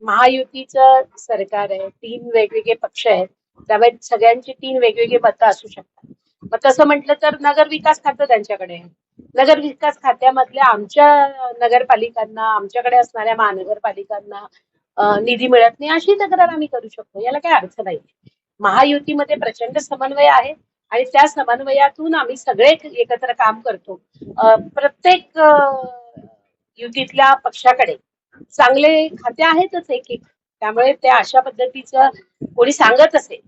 महायुतीचं सरकार आहे, 3 वेगवेगळे पक्ष आहेत. त्यामुळे सगळ्यांची 3 वेगवेगळी मतं असू शकतात. मग तसं म्हटलं तर नगर विकास खातं त्यांच्याकडे आहे. नगर विकास खात्यामधल्या आमच्या नगरपालिकांना, आमच्याकडे असणाऱ्या महानगरपालिकांना निधी मिळत नाही, अशी तक्रार आम्ही करू शकतो. याला काही अर्थ नाही. महायुतीमध्ये प्रचंड समन्वय आहे आणि त्या समन्वयातून आम्ही सगळे एकत्र काम करतो. प्रत्येक युतीतल्या पक्षाकडे चांगले खाते आहेतच एक एक. त्यामुळे त्या अशा पद्धतीचं कोणी सांगत असेल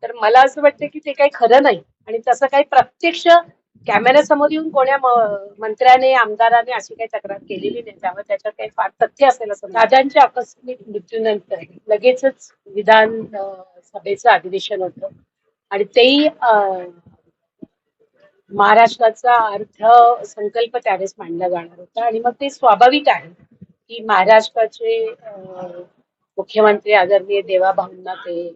तर मला असं वाटतं की ते काही खरं नाही आणि तसं काही प्रत्यक्ष कॅमेऱ्यासमोर येऊन कोण्या मंत्र्याने आमदाराने अशी काही तक्रार केलेली नाही. त्यामुळे त्याच्यात काही फार तथ्य असेल असं. दादांच्या आकस्मिक मृत्यूनंतर लगेचच विधान सभेचं अधिवेशन होतं आणि तेही महाराष्ट्राचा अर्थसंकल्प त्यावेळेस मांडला जाणार होता आणि मग ते स्वाभाविक आहे की महाराष्ट्राचे मुख्यमंत्री आदरणीय देवाभाऊंना ते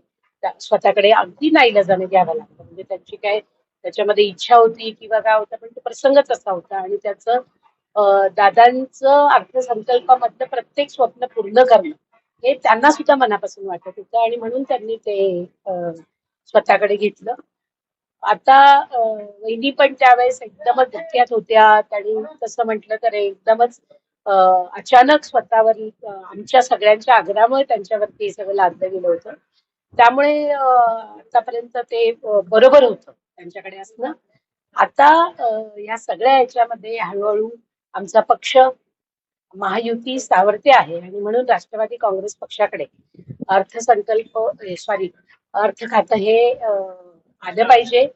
स्वतःकडे अगदी नाईलाजाने घ्यावं लागतं. म्हणजे त्यांची काय त्याच्यामध्ये इच्छा होती किंवा काय होतं, पण तो प्रसंगच असा होता आणि त्याचं दादांचं अर्थसंकल्पामधलं प्रत्येक स्वप्न पूर्ण करणं हे त्यांना सुद्धा मनापासून वाटत होतं आणि म्हणून त्यांनी ते स्वतःकडे घेतलं. आता वहिनी पण त्यावेळेस एकदमच धक्क्यात होत्या आणि तसं म्हटलं तर एकदमच अचानक स्वतःवर आमच्या सगळ्यांच्या आग्रहामुळे त्यांच्यावरती हे सगळं लादलं गेलं होतं. त्यामुळे आतापर्यंत ते बरोबर होतं त्यांच्याकडे असणं. आता या सगळ्या याच्यामध्ये हळूहळू आमचा पक्ष महायुती सावरते आहे आणि म्हणून राष्ट्रवादी काँग्रेस पक्षाकडे अर्थसंकल्प अर्थ खातं हे आलं पाहिजे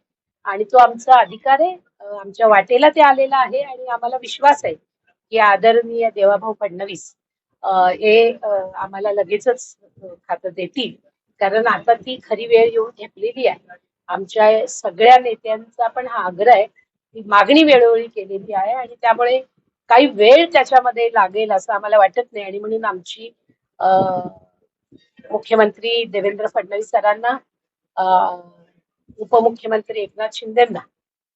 आणि तो आमचा अधिकार आहे. आमच्या वाटेला ते आलेलं आहे आणि आम्हाला विश्वास आहे की आदरणीय देवाभाऊ फडणवीस हे आम्हाला लगेचच खातं देतील. कारण आता ती खरी वेळ येऊन ठेपलेली आहे. आमच्या सगळ्या नेत्यांचा पण हा आग्रह आहे, ती मागणी वेळोवेळी केलेली आहे आणि त्यामुळे काही वेळ त्याच्यामध्ये लागेल असं आम्हाला वाटत नाही आणि म्हणून आमची मुख्यमंत्री देवेंद्र फडणवीस सरांना उपमुख्यमंत्री एकनाथ शिंदेंना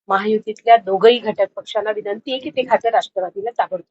महायुतीतल्या दोघही घटक पक्षांना विनंती आहे की ते खातं राष्ट्रवादीला ताबडतोब